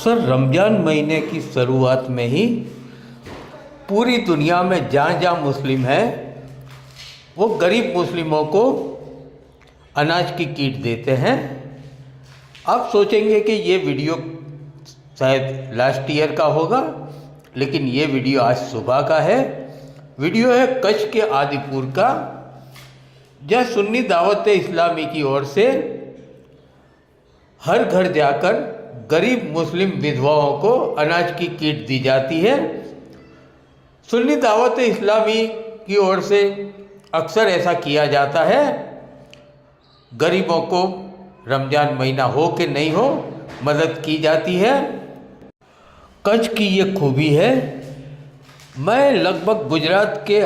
अक्सर रमज़ान महीने की शुरुआत में ही पूरी दुनिया में जहाँ जहाँ मुस्लिम है वो गरीब मुस्लिमों को अनाज की किट देते हैं। आप सोचेंगे कि ये वीडियो शायद लास्ट ईयर का होगा, लेकिन ये वीडियो आज सुबह का है। वीडियो है कच्छ के आदिपुर का, जहाँ सुन्नी दावत इस्लामी की ओर से हर घर जाकर गरीब मुस्लिम विधवाओं को अनाज की किट दी जाती है। सुन्नी दावत इस्लामी की ओर से अक्सर ऐसा किया जाता है, गरीबों को रमज़ान महीना हो कि नहीं हो मदद की जाती है। कच्छ की ये खूबी है, मैं लगभग गुजरात के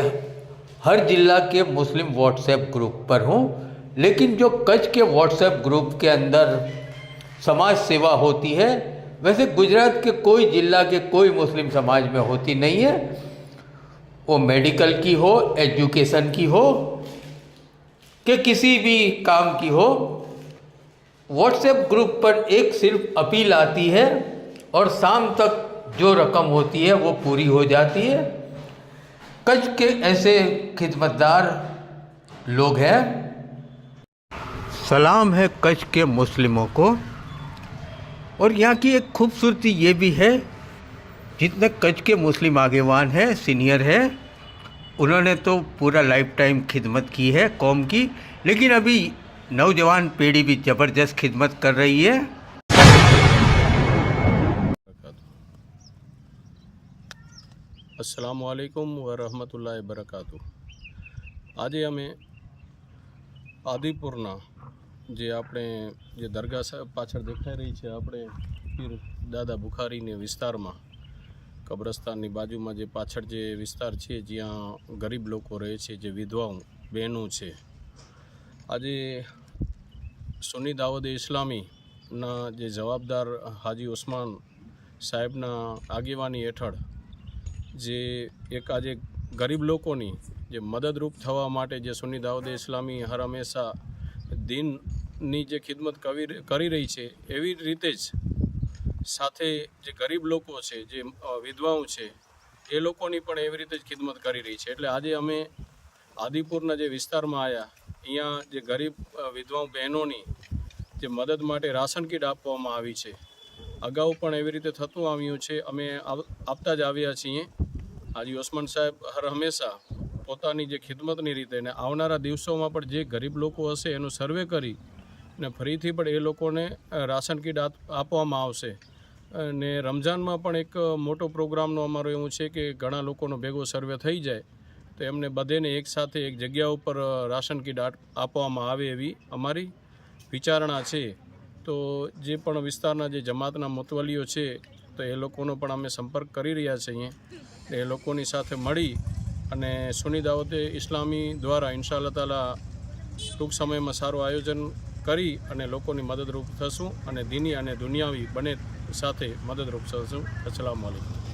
हर जिला के मुस्लिम व्हाट्सएप ग्रुप पर हूँ, लेकिन जो कच्छ के व्हाट्सएप ग्रुप के अंदर समाज सेवा होती है, वैसे गुजरात के कोई जिला के कोई मुस्लिम समाज में होती नहीं है। वो मेडिकल की हो, एजुकेशन की हो कि किसी भी काम की हो, व्हाट्सएप ग्रुप पर एक सिर्फ अपील आती है और शाम तक जो रकम होती है वो पूरी हो जाती है। कच्छ के ऐसे खिदमतदार लोग हैं। सलाम है कच्छ के मुस्लिमों को। और यहाँ की एक खूबसूरती ये भी है, जितने कच्छ के मुस्लिम आगेवान हैं, सीनियर हैं, उन्होंने तो पूरा लाइफ टाइम खिदमत की है कौम की, लेकिन अभी नौजवान पीढ़ी भी ज़बरदस्त खिदमत कर रही है। अस्सलामु अलैकुम व रहमतुल्लाहि बरकातु। આજે અમે આદિપુરના જે આપણે જે દરગાહ પાછળ દેખાઈ રહી છે, આપણે પીર દાદા બુખારીને વિસ્તારમાં કબ્રસ્તાનની બાજુમાં જે પાછળ જે વિસ્તાર છે જ્યાં ગરીબ લોકો રહે છે, જે વિધવાઓ બહેનો છે, આજે સુન્ની દાવત ઇસ્લામીના જે જવાબદાર હાજી ઉસ્માન સાહેબના આગેવાની હેઠળ જે એક આજે ગરીબ લોકોની જે મદદરૂપ થવા માટે જે સુન્ની દાવત ઇસ્લામી હર હંમેશા દીનની જે ખિદમત કરી રહી છે, એવી રીતે જ સાથે જે ગરીબ લોકો છે, જે વિધવાઓ છે, એ લોકોની પણ એવી રીતે જ ખિદમત કરી રહી છે। એટલે આજે અમે આદિપુરના જે વિસ્તારમાં આવ્યા, અહીંયા જે ગરીબ વિધવાઓ બહેનોની જે મદદ માટે રાશન કીટ આપવામાં આવી છે। અગાઉ પણ એવી રીતે થતું આવ્યું છે, અમે આપતા જ આવ્યા છીએ। હાજી ઉસ્માન સાહેબ હર હંમેશા પોતાની જે ખિદમતની રીતે ને આવનારા દિવસોમાં પણ જે ગરીબ લોકો હશે એનું સર્વે કરી ને ફરીથી પણ એ લોકોને રાશન કીટ આપવામાં આવશે। અને રમઝાનમાં પણ એક મોટો પ્રોગ્રામનો અમારો એવું છે કે ઘણા લોકોનો ભેગો સર્વે થઈ જાય તો એમને બધેને એકસાથે એક જગ્યા ઉપર રાશન કીટ આપવામાં આવે એવી અમારી વિચારણા છે। તો જે પણ વિસ્તારના જે જમાતના મુતવલીઓ છે તો એ લોકોનો પણ અમે સંપર્ક કરી રહ્યા છીએ। એ લોકોની સાથે મળી અને સુન્ની દાવતે ઇસ્લામી દ્વારા ઇન્શાઅલ્લાહ તાલા ટૂંક સમયમાં સારું આયોજન કરી અને લોકોની મદદરૂપ થશું અને દીની અને દુનિયાવી બંને સાથે મદદરૂપ થશું। અસ્સલામુ અલૈકુમ।